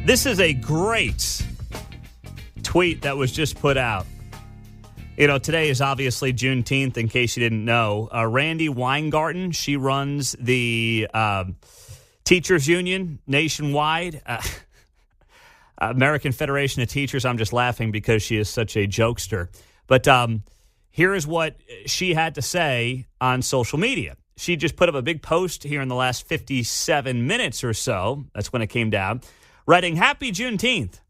This is a great tweet that was just put out. You know, today is obviously Juneteenth, in case you didn't know. Randy Weingarten, she runs the teachers union nationwide. American Federation of Teachers. I'm just laughing because she is such a jokester. But here is what she had to say on social media. She just put up a big post here in the last 57 minutes or so. That's when it came down. Writing, Happy Juneteenth.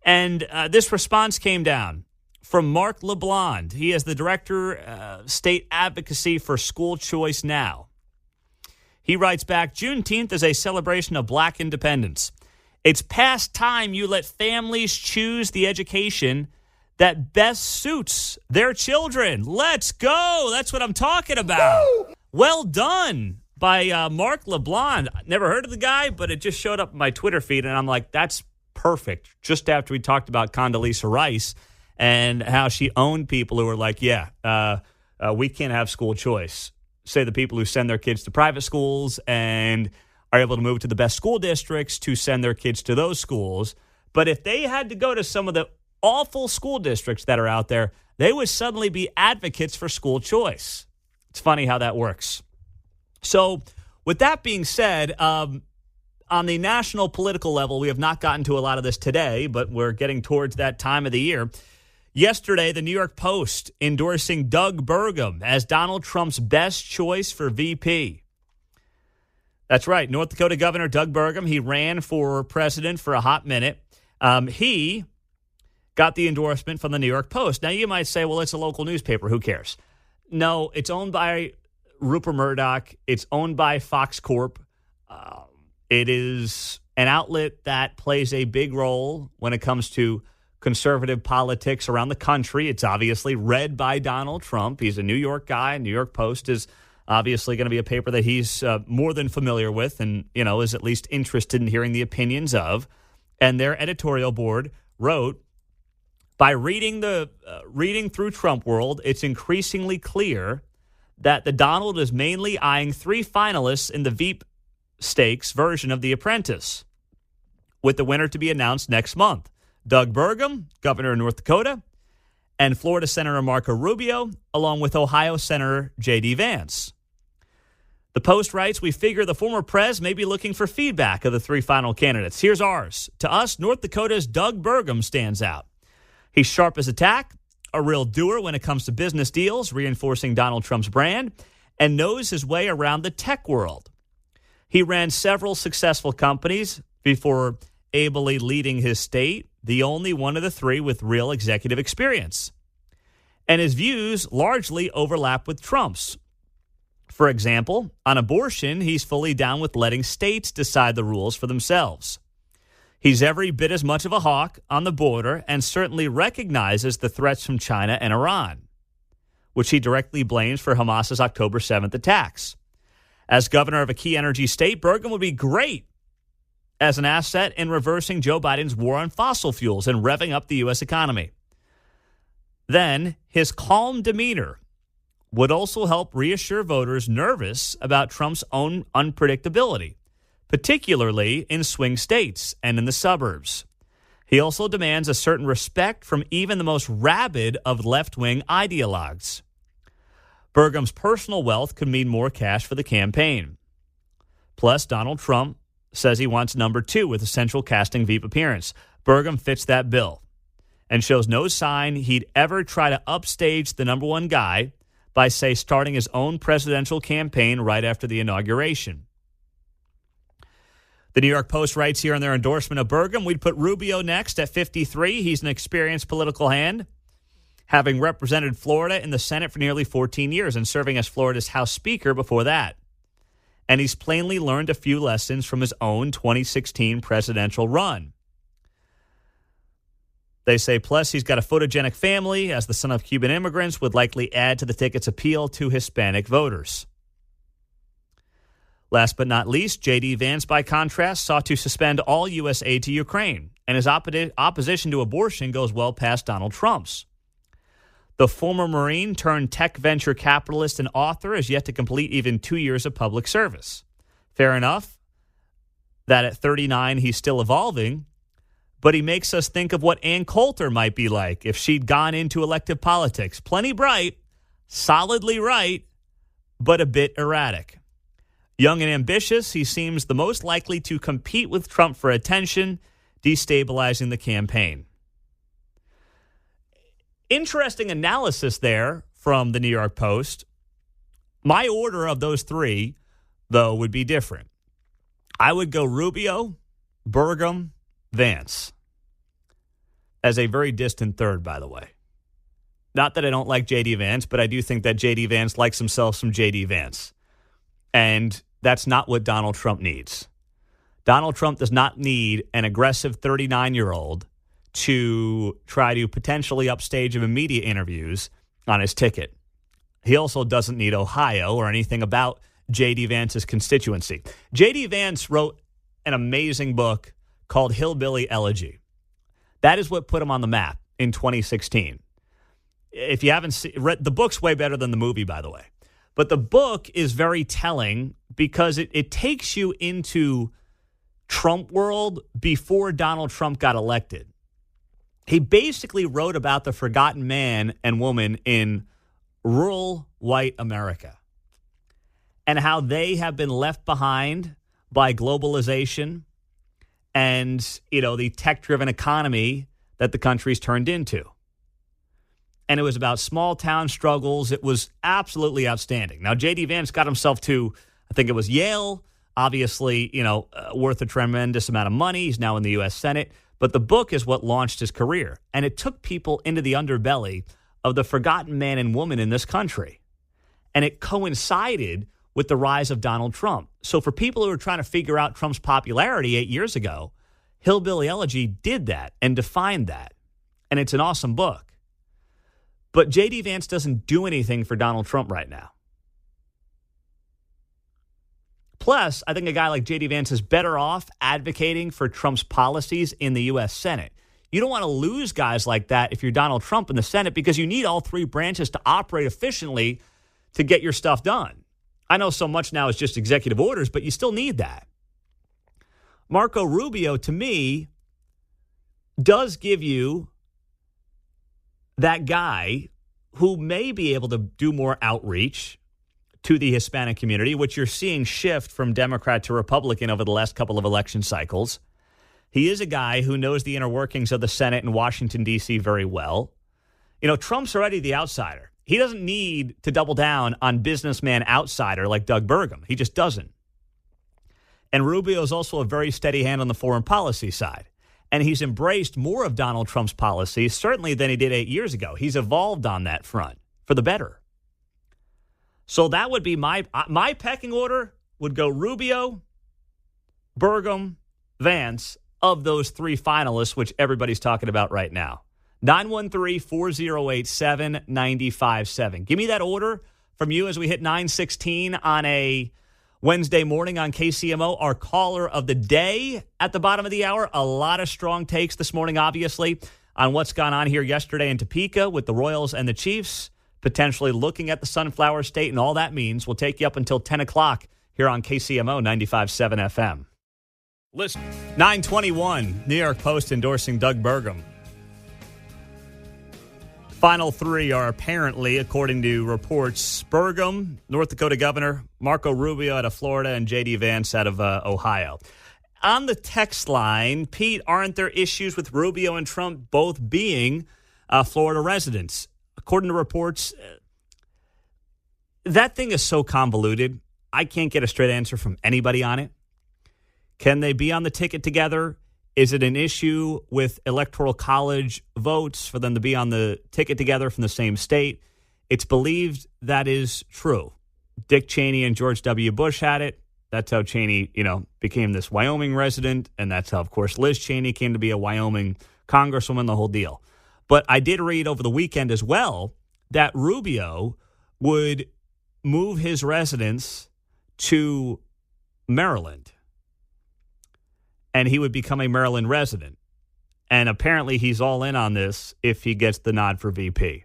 And this response came down from Mark LeBlond. He is the Director State Advocacy for School Choice Now. He writes back, Juneteenth is a celebration of Black independence. It's past time you let families choose the education that best suits their children. Let's go. That's what I'm talking about. Woo! Well done by Mark LeBlond. Never heard of the guy, but it just showed up in my Twitter feed, and I'm like, that's perfect. Just after we talked about Condoleezza Rice and how she owned people who were like, we can't have school choice. Say the people who send their kids to private schools and are able to move to the best school districts to send their kids to those schools. But if they had to go to some of the awful school districts that are out there, they would suddenly be advocates for school choice. It's funny how that works. So with that being said, on the national political level, we have not gotten to a lot of this today, but we're getting towards that time of the year. Yesterday, the New York Post endorsing Doug Burgum as Donald Trump's best choice for VP. That's right. North Dakota Governor Doug Burgum, he ran for president for a hot minute. He got the endorsement from the New York Post. Now, you might say, well, it's a local newspaper. Who cares? No, it's owned by Rupert Murdoch. It's owned by Fox Corp. It is an outlet that plays a big role when it comes to conservative politics around the country. It's obviously read by Donald Trump. He's a New York guy. New York Post is obviously going to be a paper that he's more than familiar with and, you know, is at least interested in hearing the opinions of. And their editorial board wrote, by reading through Trump World, it's increasingly clear that the Donald is mainly eyeing three finalists in the Veep Stakes version of The Apprentice, with the winner to be announced next month. Doug Burgum, governor of North Dakota, and Florida Senator Marco Rubio, along with Ohio Senator J.D. Vance. The Post writes, we figure the former prez may be looking for feedback of the three final candidates. Here's ours. To us, North Dakota's Doug Burgum stands out. He's sharp as a tack, a real doer when it comes to business deals, reinforcing Donald Trump's brand, and knows his way around the tech world. He ran several successful companies before ably leading his state, the only one of the three with real executive experience. And his views largely overlap with Trump's. For example, on abortion, he's fully down with letting states decide the rules for themselves. He's every bit as much of a hawk on the border and certainly recognizes the threats from China and Iran, which he directly blames for Hamas's October 7th attacks. As governor of a key energy state, Burgum would be great as an asset in reversing Joe Biden's war on fossil fuels and revving up the U.S. economy. Then, his calm demeanor would also help reassure voters nervous about Trump's own unpredictability, particularly in swing states and in the suburbs. He also demands a certain respect from even the most rabid of left-wing ideologues. Burgum's personal wealth could mean more cash for the campaign. Plus, Donald Trump says he wants number 2 with a central casting Veep appearance. Burgum fits that bill and shows no sign he'd ever try to upstage the number 1 guy by, say, starting his own presidential campaign right after the inauguration. The New York Post writes here in their endorsement of Burgum, we'd put Rubio next at 53. He's an experienced political hand, having represented Florida in the Senate for nearly 14 years and serving as Florida's House Speaker before that. And he's plainly learned a few lessons from his own 2016 presidential run. They say, plus, he's got a photogenic family, as the son of Cuban immigrants, would likely add to the ticket's appeal to Hispanic voters. Last but not least, J.D. Vance, by contrast, sought to suspend all U.S. aid to Ukraine, and his opposition to abortion goes well past Donald Trump's. The former Marine turned tech venture capitalist and author is yet to complete even 2 years of public service. Fair enough that at 39 he's still evolving, but he makes us think of what Ann Coulter might be like if she'd gone into elective politics. Plenty bright, solidly right, but a bit erratic. Young and ambitious, he seems the most likely to compete with Trump for attention, destabilizing the campaign. Interesting analysis there from the New York Post. My order of those three, though, would be different. I would go Rubio, Burgum, Vance as a very distant third, by the way. Not that I don't like J.D. Vance, but I do think that J.D. Vance likes himself some J.D. Vance. And that's not what Donald Trump needs. Donald Trump does not need an aggressive 39-year-old to try to potentially upstage him in media interviews on his ticket. He also doesn't need Ohio or anything about J.D. Vance's constituency. J.D. Vance wrote an amazing book called Hillbilly Elegy. That is what put him on the map in 2016. If you haven't read, the book's way better than the movie, by the way. But the book is very telling because it takes you into Trump world before Donald Trump got elected. He basically wrote about the forgotten man and woman in rural white America and how they have been left behind by globalization and, the tech-driven economy that the country's turned into. And it was about small town struggles. It was absolutely outstanding. Now, J.D. Vance got himself to, I think it was Yale, obviously, worth a tremendous amount of money. He's now in the U.S. Senate. But the book is what launched his career. And it took people into the underbelly of the forgotten man and woman in this country. And it coincided with the rise of Donald Trump. So for people who were trying to figure out Trump's popularity 8 years ago, Hillbilly Elegy did that and defined that. And it's an awesome book. But J.D. Vance doesn't do anything for Donald Trump right now. Plus, I think a guy like J.D. Vance is better off advocating for Trump's policies in the U.S. Senate. You don't want to lose guys like that if you're Donald Trump in the Senate because you need all three branches to operate efficiently to get your stuff done. I know so much now is just executive orders, but you still need that. Marco Rubio, to me, does give you that guy who may be able to do more outreach to the Hispanic community, which you're seeing shift from Democrat to Republican over the last couple of election cycles. He is a guy who knows the inner workings of the Senate in Washington, D.C. very well. Trump's already the outsider. He doesn't need to double down on businessman outsider like Doug Burgum. He just doesn't. And Rubio is also a very steady hand on the foreign policy side. And he's embraced more of Donald Trump's policies, certainly than he did 8 years ago. He's evolved on that front for the better. So that would be my pecking order would go Rubio, Burgum, Vance of those three finalists, which everybody's talking about right now. 913-408-7957. Give me that order from you as we hit 9:16 on a Wednesday morning on KCMO. Our caller of the day at the bottom of the hour. A lot of strong takes this morning, obviously, on what's gone on here yesterday in Topeka with the Royals and the Chiefs, potentially looking at the Sunflower State and all that means. We'll take you up until 10 o'clock here on KCMO 95.7 FM. Listen, 921, New York Post endorsing Doug Burgum. Final three are apparently, according to reports, Burgum, North Dakota governor, Marco Rubio out of Florida, and J.D. Vance out of Ohio. On the text line, Pete, aren't there issues with Rubio and Trump both being Florida residents? According to reports, that thing is so convoluted. I can't get a straight answer from anybody on it. Can they be on the ticket together? Is it an issue with Electoral College votes for them to be on the ticket together from the same state? It's believed that is true. Dick Cheney and George W. Bush had it. That's how Cheney, became this Wyoming resident. And that's how, of course, Liz Cheney came to be a Wyoming congresswoman, the whole deal. But I did read over the weekend as well that Rubio would move his residence to Maryland. And he would become a Maryland resident. And apparently he's all in on this if he gets the nod for VP.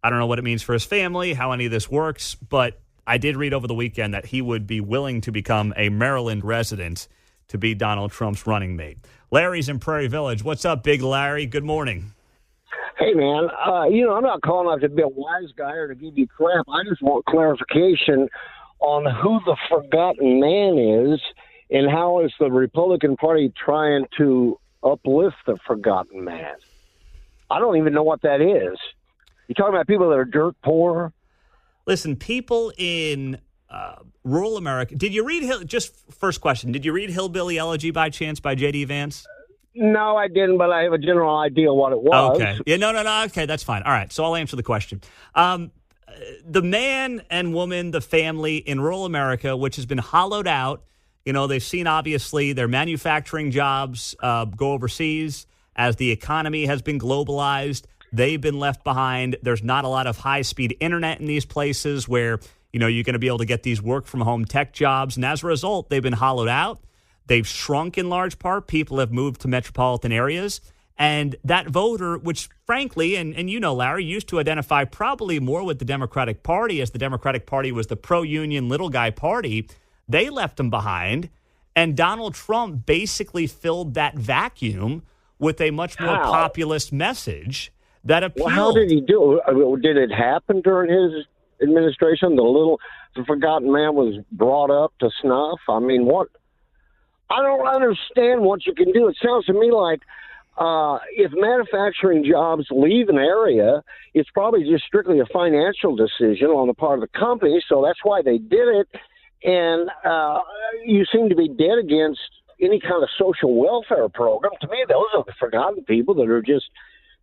I don't know what it means for his family, how any of this works, but I did read over the weekend that he would be willing to become a Maryland resident to be Donald Trump's running mate. Larry's in Prairie Village. What's up, Big Larry? Good morning. Hey, man, I'm not calling out to be a wise guy or to give you crap. I just want clarification on who the forgotten man is and how is the Republican Party trying to uplift the forgotten man. I don't even know what that is. You're talking about people that are dirt poor? Listen, people in rural America. Did you read, just first question, did you read Hillbilly Elegy by chance by J.D. Vance? No, I didn't, but I have a general idea what it was. Okay. Yeah, no. Okay, that's fine. All right, so I'll answer the question. The man and woman, the family in rural America, which has been hollowed out, they've seen, obviously, their manufacturing jobs go overseas as the economy has been globalized. They've been left behind. There's not a lot of high-speed internet in these places where, you're going to be able to get these work-from-home tech jobs. And as a result, they've been hollowed out. They've shrunk in large part. People have moved to metropolitan areas. And that voter, which frankly, and Larry, used to identify probably more with the Democratic Party, as the Democratic Party was the pro-union little guy party, they left them behind. And Donald Trump basically filled that vacuum with a much more populist message that appealed. Well, how did he do it? Did it happen during his administration? The forgotten man was brought up to snuff? I mean, what? I don't understand what you can do. It sounds to me like if manufacturing jobs leave an area, it's probably just strictly a financial decision on the part of the company, so that's why they did it. And you seem to be dead against any kind of social welfare program. To me, those are the forgotten people that are just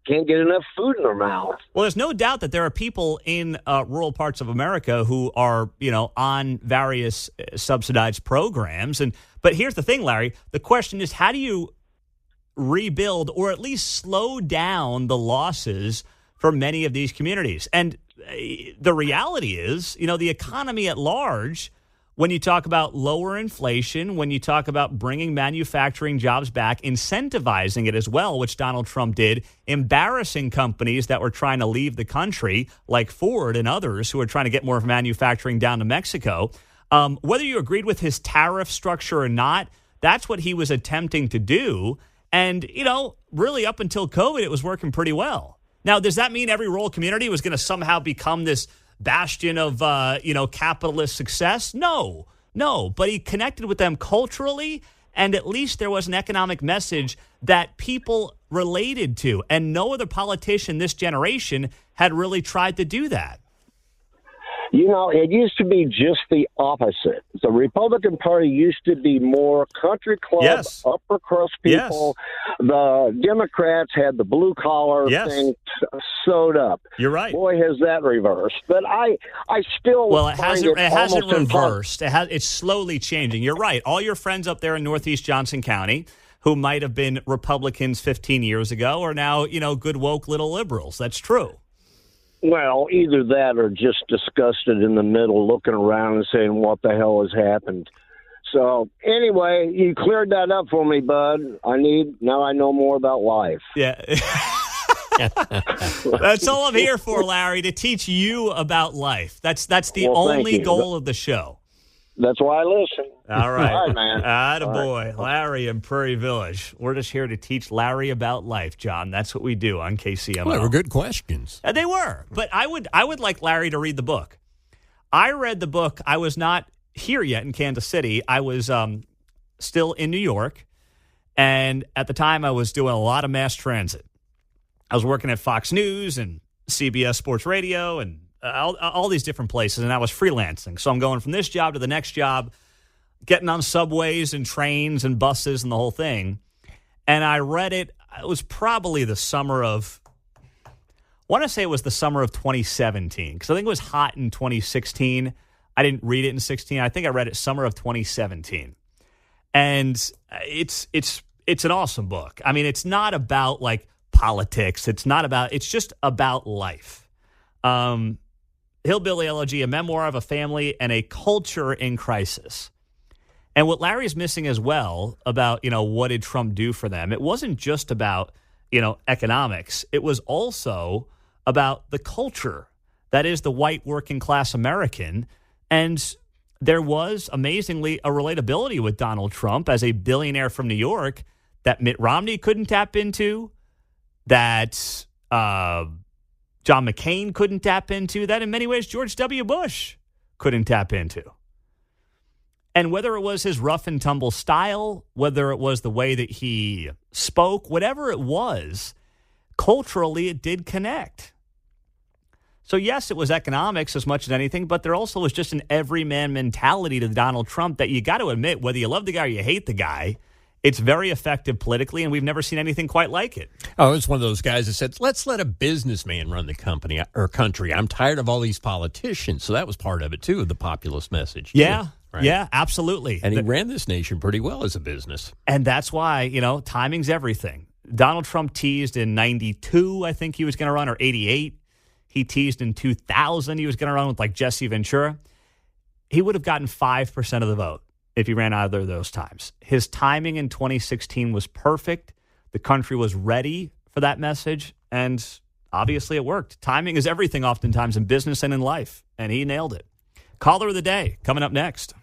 can't get enough food in their mouth. Well, there's no doubt that there are people in rural parts of America who are, on various subsidized programs. But here's the thing, Larry. The question is, how do you rebuild or at least slow down the losses for many of these communities? And the reality is, the economy at large, when you talk about lower inflation, when you talk about bringing manufacturing jobs back, incentivizing it as well, which Donald Trump did, embarrassing companies that were trying to leave the country, like Ford and others who are trying to get more of manufacturing down to Mexico. Whether you agreed with his tariff structure or not, that's what he was attempting to do. And, really up until COVID, it was working pretty well. Now, does that mean every rural community was going to somehow become this bastion of, capitalist success? No. But he connected with them culturally, and at least there was an economic message that people related to. And no other politician this generation had really tried to do that. It used to be just the opposite. The Republican Party used to be more country club, upper crust people. Yes. The Democrats had the blue collar thing sewed up. You're right. Boy, has that reversed. But I still it hasn't reversed. It's slowly changing. You're right. All your friends up there in Northeast Johnson County who might have been Republicans 15 years ago are now, good woke little liberals. That's true. Well, either that or just disgusted in the middle, looking around and saying, what the hell has happened? So, anyway, you cleared that up for me, bud. Now I know more about life. Yeah. That's all I'm here for, Larry, to teach you about life. That's the only goal of the show. That's why I listen. All right. All right, man. Attaboy. Right. Larry in Prairie Village. We're just here to teach Larry about life, John. That's what we do on KCMO. Well, they were good questions. They were. But I would like Larry to read the book. I read the book. I was not here yet in Kansas City. I was still in New York. And at the time, I was doing a lot of mass transit. I was working at Fox News and CBS Sports Radio and all these different places, and I was freelancing. So I'm going from this job to the next job, getting on subways and trains and buses and the whole thing. And I read it. It was probably the summer of, I want to say it was the summer of 2017, because I think it was hot in 2016. I didn't read it in 16. I think I read it summer of 2017. And it's an awesome book. I mean, it's not about like politics. It's just about life. Hillbilly Elegy, a memoir of a family and a culture in crisis. And what Larry's missing as well about, what did Trump do for them? It wasn't just about, economics. It was also about the culture that is the white working class American. And there was, amazingly, a relatability with Donald Trump as a billionaire from New York that Mitt Romney couldn't tap into, that John McCain couldn't tap into, that in many ways George W. Bush couldn't tap into. And whether it was his rough and tumble style, whether it was the way that he spoke, whatever it was, culturally it did connect. So yes, it was economics as much as anything, but there also was just an everyman mentality to Donald Trump that you got to admit, whether you love the guy or you hate the guy, it's very effective politically, and we've never seen anything quite like it. Oh, it's one of those guys that said, let's let a businessman run the company or country. I'm tired of all these politicians. So that was part of it, too, the populist message. Yeah, right? Yeah, absolutely. And he ran this nation pretty well as a business. And that's why, timing's everything. Donald Trump teased in 92, I think he was going to run, or 88. He teased in 2000 he was going to run with like Jesse Ventura. He would have gotten 5% of the vote if he ran either of those times. His timing in 2016 was perfect. The country was ready for that message, and obviously it worked. Timing is everything oftentimes in business and in life, and he nailed it. Caller of the day coming up next.